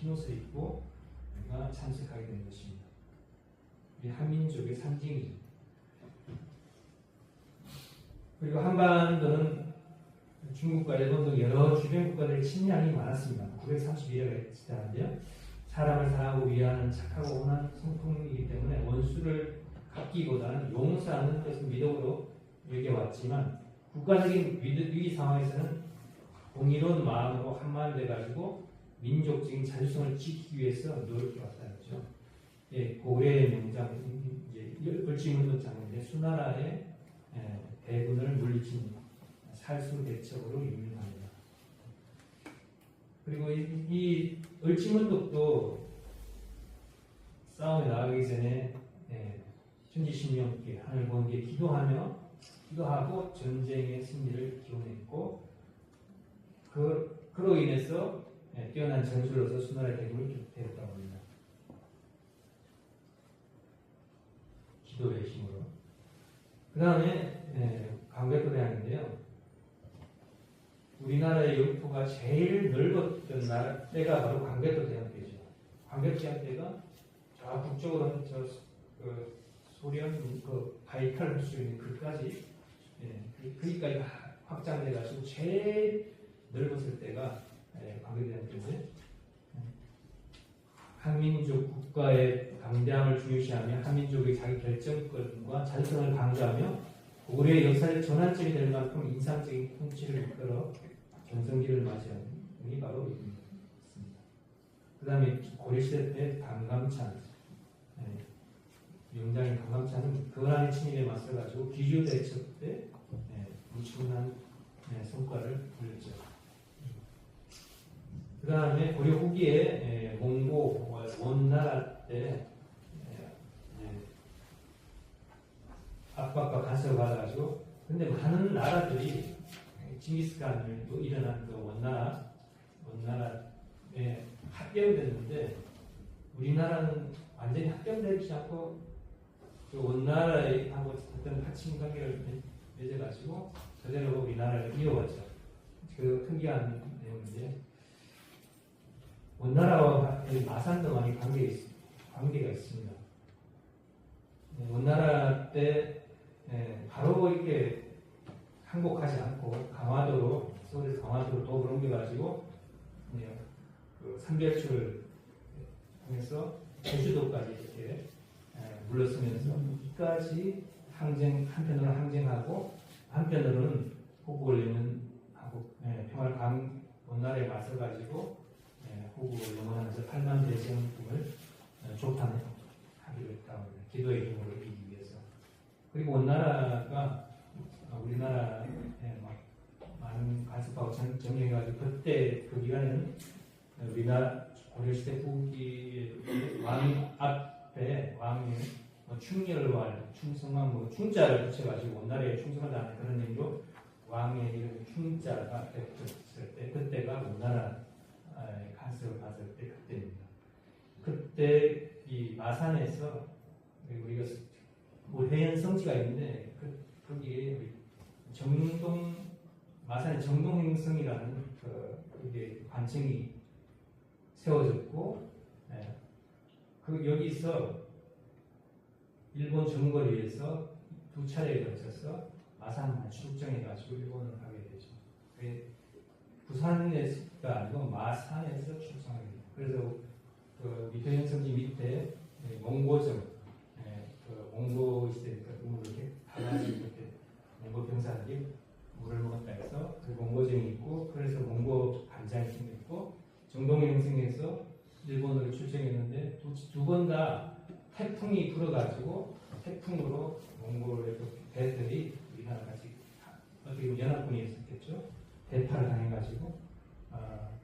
흰옷을 입고 우리가 참석하게 된 것입니다. 우리 한민족의 상징이죠. 그리고 한반도는 중국과 일본 등 여러 주변 국가들의 침략이 많았습니다. 931회가 있었는데요. 사람을 사랑하고 위하는 착하고 온화한 성품이기 때문에 원수를 갚기보다는 용서하는 것을 미덕으로 여겨왔지만 국가적인 위기 상황에서는 공의로운 마음으로 한마음 돼가지고 민족적인 자주성을 지키기 위해서 노력해왔다는 거죠. 예, 고려의 명장, 을지문덕 장군의 수나라의 대군을 물리친 살수 대첩으로 유명합니다. 그리고 이 을지문덕도 싸움에 나가기 전에 천지신명께 하늘 보는 게 기도하고 전쟁의 승리를 기원했고 그로 인해서 뛰어난 전술로서 수나라의 대군을 되었다고 합니다. 기도의 힘으로. 그 다음에 강백도대왕인데요. 우리나라의 영토가 제일 넓었던 때가 바로 강백도대왕 때죠. 강백도대왕 때가 저 북쪽으로는 소련 바이칼 호수 있는 그까지 거기까지 확장돼가지고 제일 넓었을 때가 강백도대왕 때인데 한민족 국가의 강대함을 중요시하며 한민족의 자기 결정권과 자주성을 강조하며 고려의 역사의 전환점이 될 만큼 인상적인 통치를 이끌어 전성기를 맞이한 분이 바로 이분입니다. 그 다음에 고려시대 때 강감찬, 명장인 강감찬은 거란의 침입에 맞서가지고 귀주대첩 때 엄청난 성과를 올렸죠. 그 다음에 고려 후기에 몽고 원나라 때 압박과 간섭을 받아가지고 근데 많은 나라들이 징기스칸을 또 일어난 그 원나라에 합병됐는데 우리나라는 완전히 합병되지 않고 그 원나라하고 어떤 하친 관계를 맺어가지고 그대로 우리나라를 이어왔죠. 그 특이한 내용인데 원나라와 마산도 많이 관계가 있습니다. 원나라 때 바로 이렇게 항복하지 않고 강화도로 서울에서 강화도로 도읍을 옮겨가지고 그 삼별초를 통해서 제주도까지 이렇게 물러서면서 끝까지 한편으로 항쟁하고 한편으로는 호국을 영원하고 평화를 원나라에 맞서가지고 호국을 영원하면서 8만 대정금을 조판하기로 했다고 합니다. 기도의 힘으로 이기기 위해서. 그리고 원나라가 우리나라에 많은 간섭하고 정리해가지고 그때 그 기간에는 우리나라 고려시대 후기의 왕 앞에 왕의 충렬과 충성만 충자를 붙여가지고 원나라에 충성하다는 그런 의미로 왕의 이름 충자가 됐을 때 그때가 원나라 간섭을 받을 때 그때입니다. 그때 이 마산에서 우리가 해연 성지가 있는데 거기에 마산의 정동행성이라는 그게 관청이 세워졌고 여기서 일본 정거리에서 두 차례에 걸쳐서 마산만 출정해가지고 일본을 가게 되죠. 부산에서가 아니고 마산에서 출정하게 돼요. 그래서 그 밑에 성지 밑에 몽고정, 몽고 시대 물을 이렇게 가가지고 이렇게 몽고 병사들이 물을 먹었다 해서 그 몽고정이 있고 그래서 몽고 간장이 생겼고 정동의 행성에서 일본으로 출정했는데 두 번 다 태풍이 불어가지고 태풍으로 몽골의 배들이 우리나라 같이 어떻게 보면 연합군이 있었겠죠. 대파를 당해가지고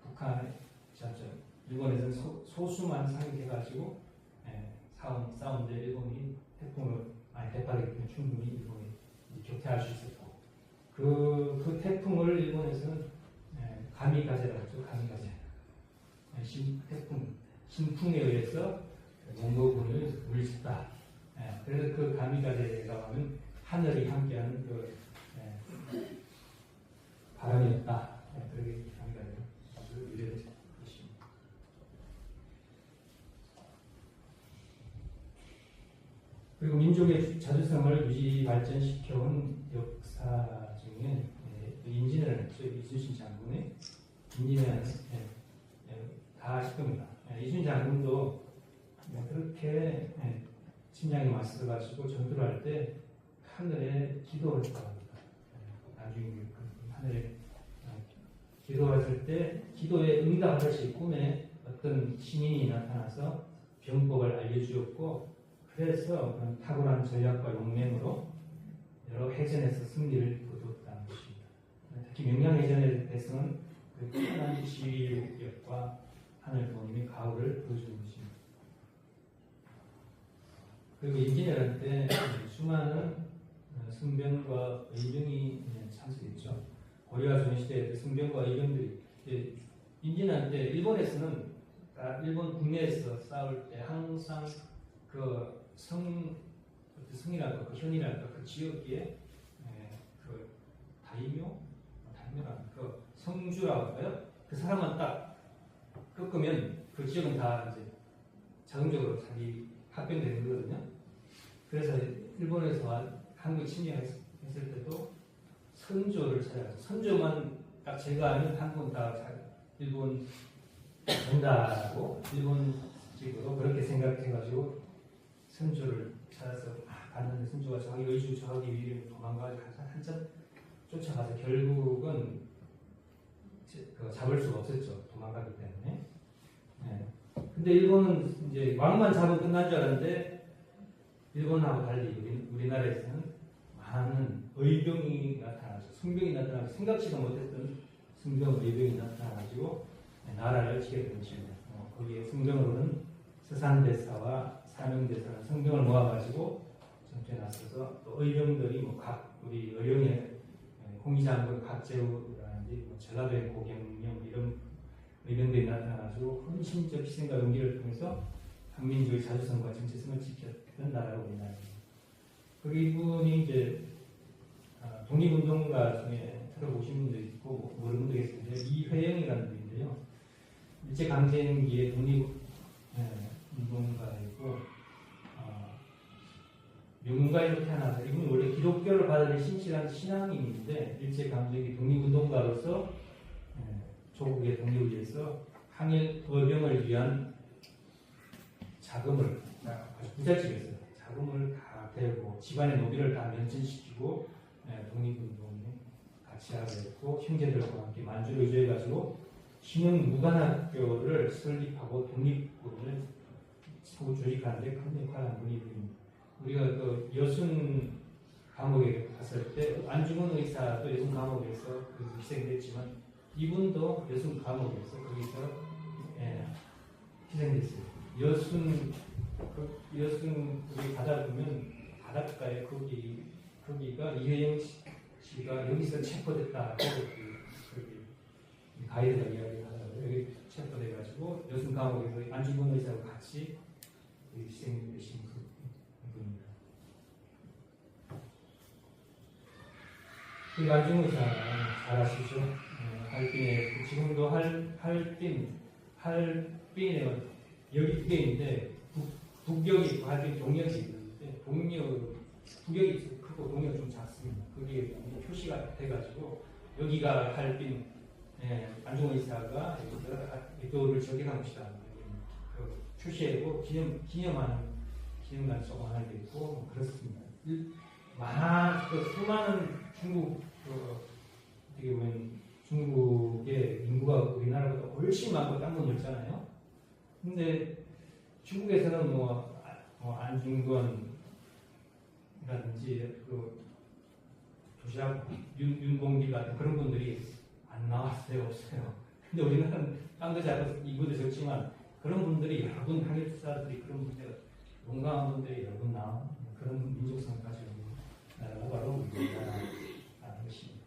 북한에 일본에서는 소수만 상륙해가지고 싸운데 일본이 대파를 충분히 일본이 교태할 수 있었고 그 태풍을 일본에서는 가미가제라고 하죠. 가미가제. 신풍에 의해서 몽고군을 물리쳤다. 그래서 그 가미가제가 하면 하늘이 함께하는 그 바람이었다. 그렇게 가미가제를 유래된 것입니다. 그리고 민족의 자주성을 유지 발전시켜온 역사 중에 임진왜란, 이순신 장군의 임진왜란 다 아실 겁니다. 이순신 장군도 그렇게 침략에 맞서가지고 전투를 할 때 하늘에 기도를 했다고 합니다. 나중에 하늘에 기도했을 때 기도에 응답하듯이 꿈에 어떤 신인이 나타나서 병법을 알려주었고, 그래서 그런 탁월한 전략과 용맹으로 여러 해전에서 승리를 거두었다는 것입니다. 특히 명량해전에 대해서는 그 뛰어난 지휘력과 하늘 부모님의 가호를 보여주는 것입니다. 그리고 임진왜란 때 수많은 승병과 의병이 참석했죠. 고려와 조선시대에 승병과 의병들이 임진왜란 때 일본에서는 일본 국내에서 싸울 때 항상 그 성이랄까 그 현이랄까 그 지역에 그 다이묘라는 그 성주라고 할까요? 그 사람만 딱 꺾으면 그 지역은 다 이제 자동적으로 자기 합병되는 거거든요. 그래서 일본에서 한국 침략했을 때도 선조를 찾아가서 선조만 딱 제거하면 한국은 다 일본 된다고 일본식으로 그렇게 생각해가지고 선조를 찾아서 갔는데 선조가 자기 의주 저하기 위해 도망가서 한참 쫓아가서 결국은 잡을 수가 없었죠. 도망가기 때문에. 근데 일본은 이제 왕만 잡으면 끝난 줄 알았는데 일본하고 달리 우리나라에서는 많은 의병이 나타나서 승병이 나타나서 생각지도 못했던 승병 의병이 나타나가지고 나라를 지게 된 것입니다. 거기에 승병으로는 서산대사와 사명대사는 성병을 모아가지고 전투에 나서서 또 의병들이 우리 의령의 홍의장군 각제우라든지 전라도의 고경영 이런 의병들이 나타나가지고 헌신적 희생과 용기를 통해서 한민족의 자주성과 정체성을 지켰던 나라가 우리나라입니다. 그리고 이분이 이제 독립운동가 중에 들어보신 분도 있고 모르는 분도 계시는데 이회영이라는 분인데요. 일제강점기에 독립운동가이고 명문가에서 태어나서 이분이 원래 기독교를 받은 신실한 신앙인인데 일제강점기 독립운동가로서 조국의 독립을 위해서 항일 어병을 위한 자금을 아주 부잣집에서 자금을 다 대고 집안의 노비를 다 면전시키고 독립운동에 같이 하게 됐고 형제들과 함께 만주를 의존해가지고 신흥 무관학교를 설립하고 독립군을 조직하는데 큰 역할을 한 분이 우리가 그 여순 감옥에 갔을 때 안중근 의사도 여순 감옥에서 희생됐지만 이분도 여순 감옥에서 거기서 희생됐어요. 여순 우리 바다 보면 바닷가에 거기가 이회영 씨가 여기서 체포됐다고 가이드가 이야기하더라고요. 여기 체포돼가지고 여순 감옥에서 안중근 의사와 같이 희생되신 분입니다. 그 안중근 의사 잘 아시죠? 할빈에 지금도 할빈에 여기 두 개인데 북역이 있고 할빈 동역이 있는데 북역이 크고 동역이 좀 작습니다. 그게 표시가 돼가지고 여기가 할빈 안중근 의사가 여기를 저격한 곳이다. 그 표시하고 기념관 조그마한 게 있고 그렇습니다. 수많은 중국 어떻게 보면 중국의 인구가 우리나라보다 훨씬 많고 땅도 넓잖아요. 근데 중국에서는 안중근이라든지 그 조시락 윤봉길 같은 그런 분들이 안 나왔어요, 없어요. 근데 우리나라는 땅도 작고 인구도 적지만 그런 분들이 여러 분 항일투사들이 그런 분들 용감한 분들이 여러 분 나온 그런 민족성을 가지고 있는 나라가 바로 우리나라라는 것입니다.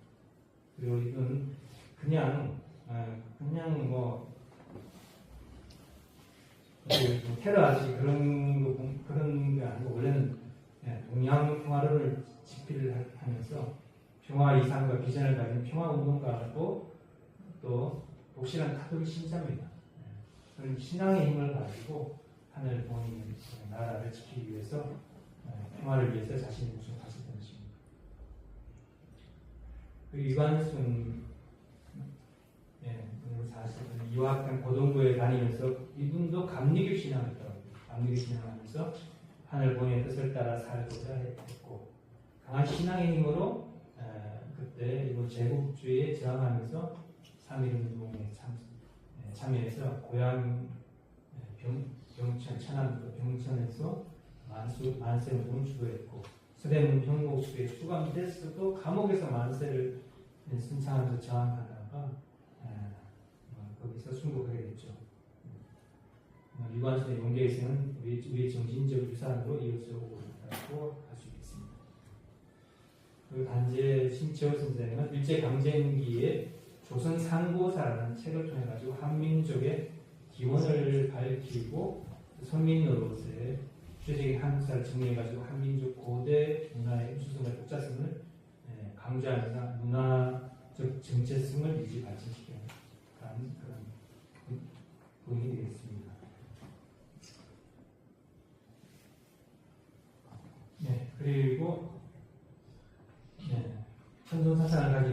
그리고 이건 그냥 테러하지 그런 게 아니고 원래는 동양 평화론을 집필을 하면서 평화 이상과 비전을 가진 평화운동가고 또 독실한 카톨릭 신자입니다. 그런 신앙의 힘을 가지고 하늘 부모님의 나라를 지키기 위해서 평화를 위해서 자신의 목숨을 바쳤던 것입니다. 그리고 이관순 유학한 고등부에 다니면서 이분도 감리교 신앙을 했더라고요. 감리교 신앙하면서 하늘 본의 뜻을 따라 살고자 했고 강한 신앙의 힘으로 그때 이번 제국주의에 저항하면서 3.1운동에 참여해서 고향 병천 천안도 병천에서 만세운동을 주도했고 서대문 형곡수에 수감됐어도 감옥에서 만세를 신청하면서 저항하다가 거기서 순국하게 됐죠. 유관순의 용계에서는 우리의 정신적 유산으로 이어져 오고 있다고 할 수 있겠습니다. 그리고 단재 신채호 선생은 일제강점기에 조선 상고사라는 책을 통해 가지고 한민족의 기원을 밝히고 선민노릇의 구체적인 한국사를 정리해 가지고 한민족 고대 문화의 수성과 독자성을 강조하면서 문화적 정체성을 유지 발전시키는 그런 부분이 되겠습니다. 그리고 천존 사상을 가지고